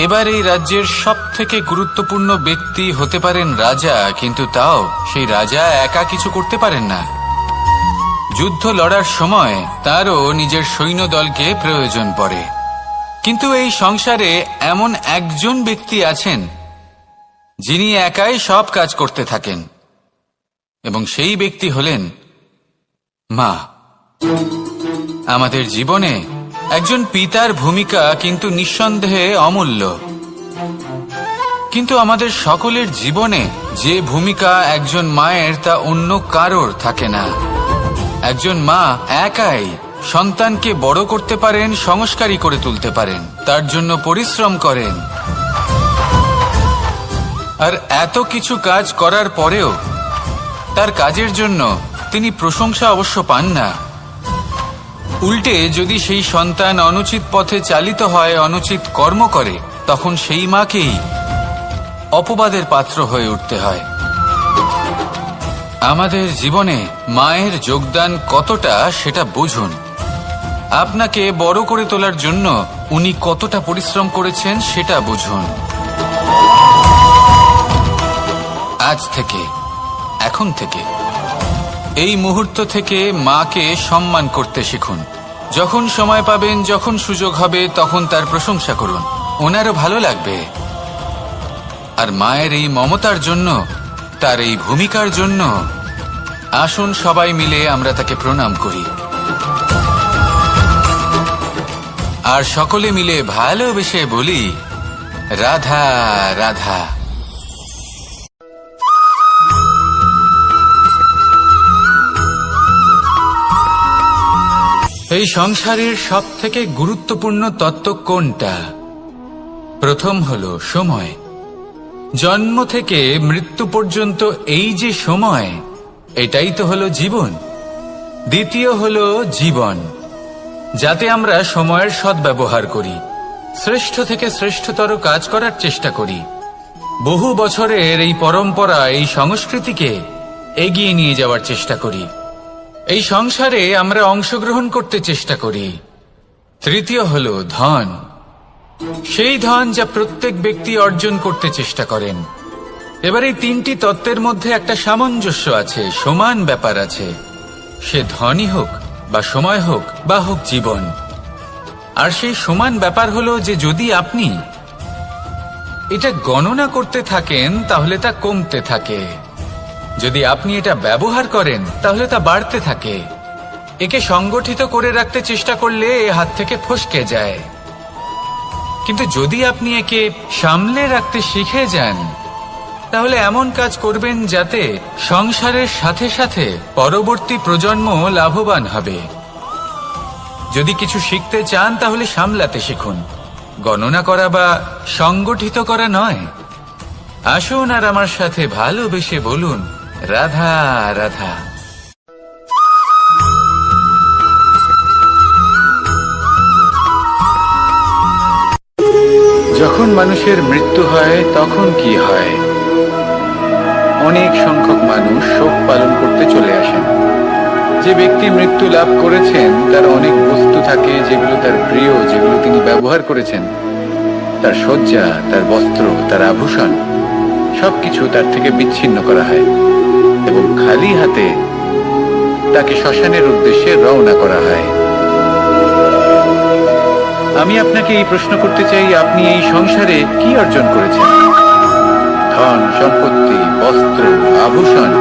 এবার এই রাজ্যের সব থেকে গুরুত্বপূর্ণ ব্যক্তি হতে পারেন রাজা, কিন্তু তাও সেই রাজা একা কিছু করতে পারেন না। যুদ্ধ লড়ার সময় তারও নিজের সৈন্যদলকে প্রয়োজন পড়ে। কিন্তু এই সংসারে এমন একজন ব্যক্তি আছেন যিনি একাই সব কাজ করতে থাকেন, এবং সেই ব্যক্তি হলেন মা। আমাদের জীবনে একজন পিতার ভূমিকা কিন্তু নিঃসন্দেহে অমূল্য, কিন্তু আমাদের সকলের জীবনে যে ভূমিকা একজন মায়ের তা অন্য কারোর থাকে না। একজন মা একাই সন্তানকে বড় করতে পারেন, সংস্কারী করে তুলতে পারেন, তার জন্য পরিশ্রম করেন। আর এত কিছু কাজ করার পরেও তার কাজের জন্য তিনি প্রশংসা অবশ্য পান না। উল্টে যদি সেই সন্তান অনুচিত পথে চালিত হয়, অনুচিত কর্ম করে, তখন সেই মাকেই অপবাদের পাত্র হয়ে উঠতে হয়। আমাদের জীবনে মায়ের যোগদান কতটা সেটা বুঝুন। আপনাকে বড় করে তোলার জন্য উনি কতটা পরিশ্রম করেছেন সেটা বুঝুন। আজ থেকে, এখন থেকে, এই মুহূর্ত থেকে মাকে সম্মান করতে শিখুন। যখন সময় পাবেন, যখন সুযোগ হবে, তখন তার প্রশংসা করুন, ওনারও ভালো লাগবে। আর মায়ের এই মমতার জন্য, তার এই ভূমিকার জন্য আসুন সবাই মিলে আমরা তাকে প্রণাম করি, আর সকলে মিলে ভালোবেসে বলি, রাধা রাধা। এই সংসারের সব থেকে গুরুত্বপূর্ণ তত্ত্ব কোনটা? প্রথম হলো সময়। জন্ম থেকে মৃত্যু পর্যন্ত এই যে সময়, এটাই তো হলো জীবন। দ্বিতীয় হলো জীবন, যাতে আমরা সময়ের সদ্ব্যবহার করি, শ্রেষ্ঠ থেকে শ্রেষ্ঠতর কাজ করার চেষ্টা করি। বহু বছরের এই পরম্পরা, এই সংস্কৃতিকে এগিয়ে নিয়ে যাওয়ার চেষ্টা করি। এই সংসারে আমরা অংশগ্রহণ করতে চেষ্টা করি। তৃতীয় হলো ধন, সেই ধন যা প্রত্যেক ব্যক্তি অর্জন করতে চেষ্টা করেন। এবার এই তিনটি তত্ত্বের মধ্যে একটা সামঞ্জস্য আছে, সমান ব্যাপার আছে। সে ধনই হোক বা সময় হোক বা হোক জীবন। আর সেই সমান ব্যাপার হলো যে যদি আপনি এটা গণনা করতে থাকেন তাহলে তা কমতে থাকে, যদি আপনি এটা ব্যবহার করেন তাহলে তা বাড়তে থাকে। একে সংগঠিত করে রাখতে চেষ্টা করলে এ হাত থেকে ফসকে যায়, কিন্তু যদি আপনি একে সামলে রাখতে শিখে যান তাহলে এমন কাজ করবেন যাতে সংসারের সাথে সাথে পরবর্তী প্রজন্ম লাভবান হবে। যদি কিছু শিখতে চান তাহলে সামলাতে শিখুন, গণনা করা বা সংগঠিত করা নয়। আসুন আর আমার সাথে ভালোবেসে বলুন, রাধা রাধা। যখন মানুষের মৃত্যু হয় তখন কি হয়? অনেক সংখ্যক মানুষ শোক পালন করতে চলে আসেন। যে ব্যক্তি মৃত্যু লাভ করেছেন তার অনেক বস্তু থাকে যেগুলো তার প্রিয়, যেগুলো তিনি ব্যবহার করেছেন। তার শয্যা, তার বস্ত্র, তার আভূষণ, সবকিছু তার থেকে বিচ্ছিন্ন করা হয়। এবং খালি হাতে তাকে শ্মশানের উদ্দেশ্যে রওনা করা হয়। আমি আপনাকে এই প্রশ্ন করতে চাই, আপনি এই সংসারে কি অর্জন করেছেন? ধন সম্পত্তি, বস্ত্র, আভূষণ,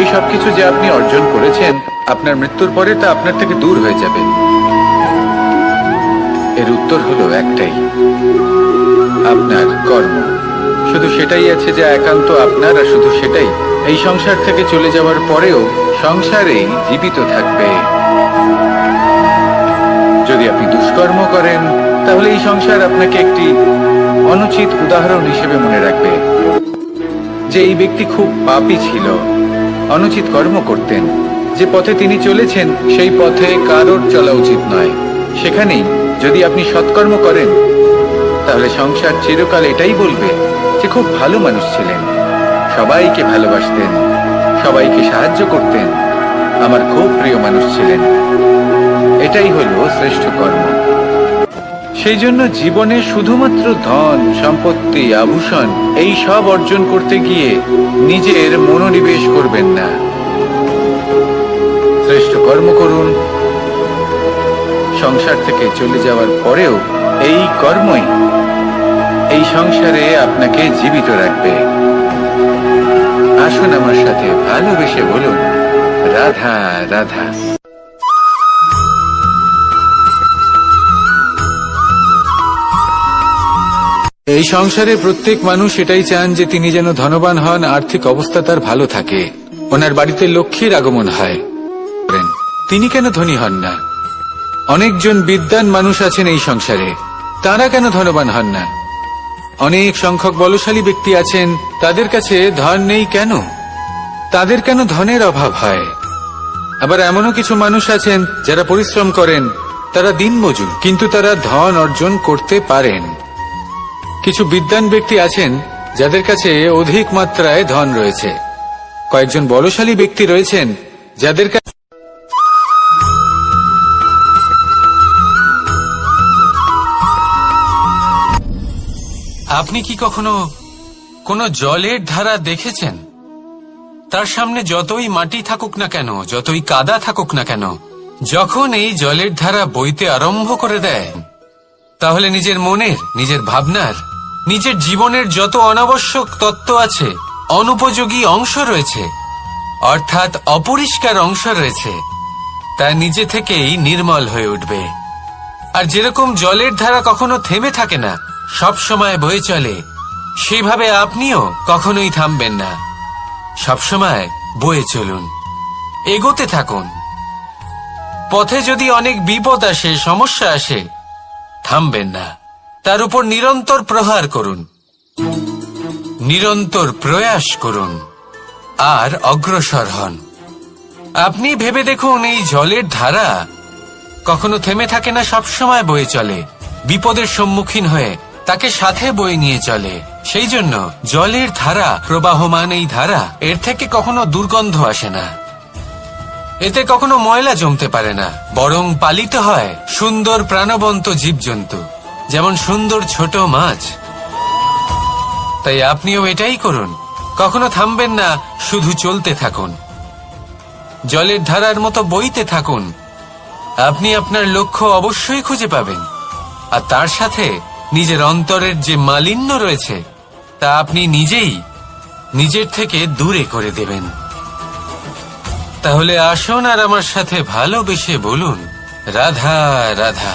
এই সবকিছু যে আপনি অর্জন করেছেন, আপনার মৃত্যুর পরে তা আপনার থেকে দূর হয়ে যাবে। এর উত্তর হলো একটাই, আপনার কর্ম। শুধু সেটাই আছে যা একান্ত আপনার, আর শুধু সেটাই এই সংসার থেকে চলে যাওয়ার পরেও সংসারেই জীবিত থাকবে। যদি আপনি দুষ্কর্ম করেন, তাহলে এই সংসার আপনাকে একটি অনুচিত উদাহরণ হিসেবে মনে রাখবে যে এই ব্যক্তি খুব পাপী ছিল, অনুচিত কর্ম করতেন। যে পথে তিনি চলেছেন সেই পথে কারোর চলা উচিত নয়। সেখানেই যদি আপনি সৎকর্ম করেন, তাহলে সংসার চিরকাল এটাই বলবে যে খুব ভালো মানুষ ছিলেন, সবাইকে ভালোবাসতেন, সবাইকে সাহায্য করতেন, আমার খুব প্রিয় মানুষ ছিলেন। এটাই হলো শ্রেষ্ঠ কর্ম। সেই জন্য জীবনে শুধুমাত্র ধন সম্পত্তি, আভূষণ, এই সব অর্জন করতে গিয়ে নিজের মনোনিবেশ করবেন না। শ্রেষ্ঠ কর্ম করুন। সংসার থেকে চলে যাওয়ার পরেও এই কর্মই এই সংসারে আপনাকে জীবিত রাখবে। আসুন আমার সাথে ভালোবেসে বলুন, রাধা রাধা। এই সংসারে প্রত্যেক মানুষ এটাই চান যে তিনি যেন ধনবান হন, আর্থিক অবস্থা তার ভালো থাকে, ওনার বাড়িতে লক্ষ্মীর আগমন হয়। তিনি কেন ধনী হন না? অনেকজন বিদ্বান মানুষ আছেন এই সংসারে, তারা কেন ধনবান হন না? অনেক সংখ্যক বলশালী ব্যক্তি আছেন, তাদের কাছে ধন নেই কেন? তাদের কেন ধনের অভাব হয়? আবার এমনও কিছু মানুষ আছেন যারা পরিশ্রম করেন, তারা দিনমজুর, কিন্তু তারা ধন অর্জন করতে পারেন। কিছু বিদ্বান ব্যক্তি আছেন যাদের কাছে অধিক মাত্রায় ধন রয়েছে। কয়েকজন বলশালী ব্যক্তি রয়েছেন যাদের কাছে আপনি কি কখনো কোনো জলের ধারা দেখেছেন? তার সামনে যতই মাটি থাকুক না কেন, যতই কাদা থাকুক না কেন, যখন এই জলের ধারা বইতে আরম্ভ করে দেয়, তাহলে নিজের মনের, নিজের ভাবনার, নিজের জীবনের যত অনাবশ্যক তত্ত্ব আছে, অনুপযোগী অংশ রয়েছে, অর্থাৎ অপরিষ্কার অংশ রয়েছে, তা নিজে থেকেই নির্মল হয়ে উঠবে। আর যেরকম জলের ধারা কখনো থেমে থাকে না, সব সময় বয়ে চলে, সেইভাবে আপনিও কখনোই থামবেন না। সবসময় বয়ে চলুন, এগোতে থাকুন। পথে যদি অনেক বিপদ আসে, সমস্যা আসে, থামবেন না, তার উপর নিরন্তর প্রহার করুন, নিরন্তর প্রয়াস করুন, আর অগ্রসর হন। আপনি ভেবে দেখুন, এই জলের ধারা কখনো থেমে থাকে না, সবসময় বয়ে চলে, বিপদের সম্মুখীন হয়ে তাকে সাথে বয়ে নিয়ে চলে। সেই জন্য জলের ধারা, প্রবাহমান এই ধারা, এর থেকে কখনো দুর্গন্ধ আসে না, এতে কখনো ময়লা জমতে পারে না, বরং পালিত হয় সুন্দর প্রাণবন্ত জীবজন্তু, যেমন সুন্দর ছোট মাছ। তাই আপনিও এটাই করুন, কখনো থামবেন না, শুধু চলতে থাকুন, জলের ধারার মতো বইতে থাকুন। আপনি আপনার লক্ষ্য অবশ্যই খুঁজে পাবেন, আর তার সাথে নিজের অন্তরের যে মালিন্য রয়েছে তা আপনি নিজেই নিজের থেকে দূরে করে দেবেন। তাহলে আসুন আর আমার সাথে ভালোবেসে বলুন, রাধা রাধা।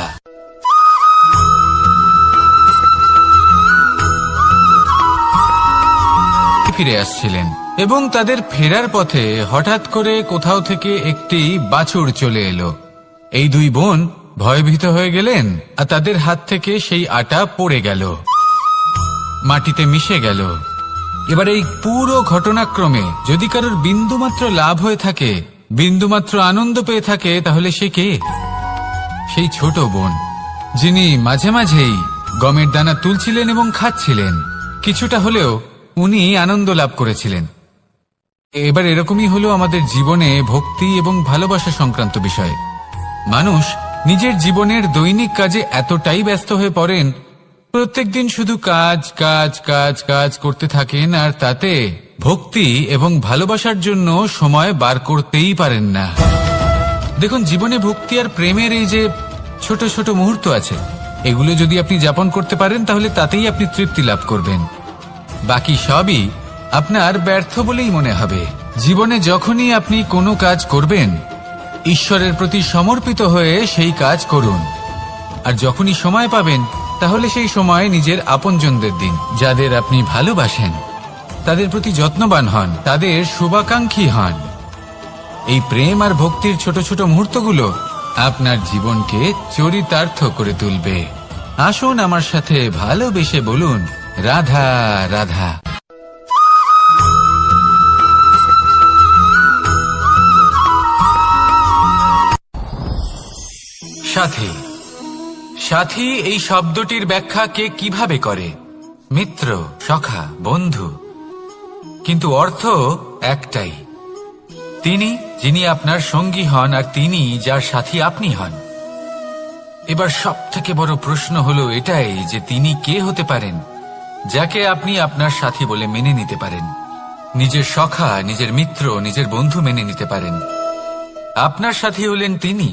ফিরে আসছিলেন এবং তাদের ফেরার পথে হঠাৎ করে কোথাও থেকে একটি বাছুর চলে এলো। এই দুই বোন ভয়ভীত হয়ে গেলেন, আর তাদের হাত থেকে সেই আটা পড়ে গেল, মাটিতে মিশে গেল। এবার এই পুরো ঘটনাক্রমে যদি কারোর বিন্দুমাত্র লাভ হয়ে থাকে, বিন্দুমাত্র আনন্দ পেয়ে থাকে, তাহলে সে কে? সেই ছোট বোন, যিনি মাঝে মাঝেই গমের দানা তুলছিলেন এবং খাচ্ছিলেন। কিছুটা হলেও উনি আনন্দ লাভ করেছিলেন। এবার এরকমই হলো আমাদের জীবনে ভক্তি এবং ভালোবাসা সংক্রান্ত বিষয়। মানুষ নিজের জীবনের দৈনিক কাজে এতটাই ব্যস্ত হয়ে পড়েন প্রত্যেকদিন শুধু কাজ কাজ কাজ কাজ করতে থাকেন আর তাতে ভক্তি এবং ভালোবাসার জন্য সময় বার করতেই পারেন না। দেখুন, জীবনে ভক্তি আর প্রেমের এই যে ছোট ছোট মুহূর্ত আছে, এগুলো যদি আপনি যাপন করতে পারেন তাহলে তাতেই আপনি তৃপ্তি লাভ করবেন। বাকি সবই আপনার ব্যর্থ বলেই মনে হবে। জীবনে যখনই আপনি কোনো কাজ করবেন, ঈশ্বরের প্রতি সমর্পিত হয়ে সেই কাজ করুন। আর যখনই সময় পাবেন তাহলে সেই সময় নিজের আপনজনদের দিন, যাদের আপনি ভালোবাসেন তাদের প্রতি যত্নবান হন, তাদের শুভাকাঙ্ক্ষী হন। এই প্রেম আর ভক্তির ছোট ছোট মুহূর্তগুলো আপনার জীবনকে চরিতার্থ করে তুলবে। আসুন আমার সাথে ভালোবেসে বলুন, রাধা রাধা। সাথী। সাথী এই শব্দটির ব্যাখ্যা কে কিভাবে করে? মিত্র, সখা, বন্ধু। কিন্তু অর্থ একটাই, তিনি যিনি আপনার সঙ্গী হন আর তিনি যার সাথী আপনি হন। এবার সব থেকে বড় প্রশ্ন হলো এটাই যে তিনি কে হতে পারেন যাকে আপনি আপনার সাথী বলে মেনে নিতে পারেন, নিজের সখা, নিজের মিত্র, নিজের বন্ধু মেনে নিতে পারেন। আপনার সাথী হলেন তিনি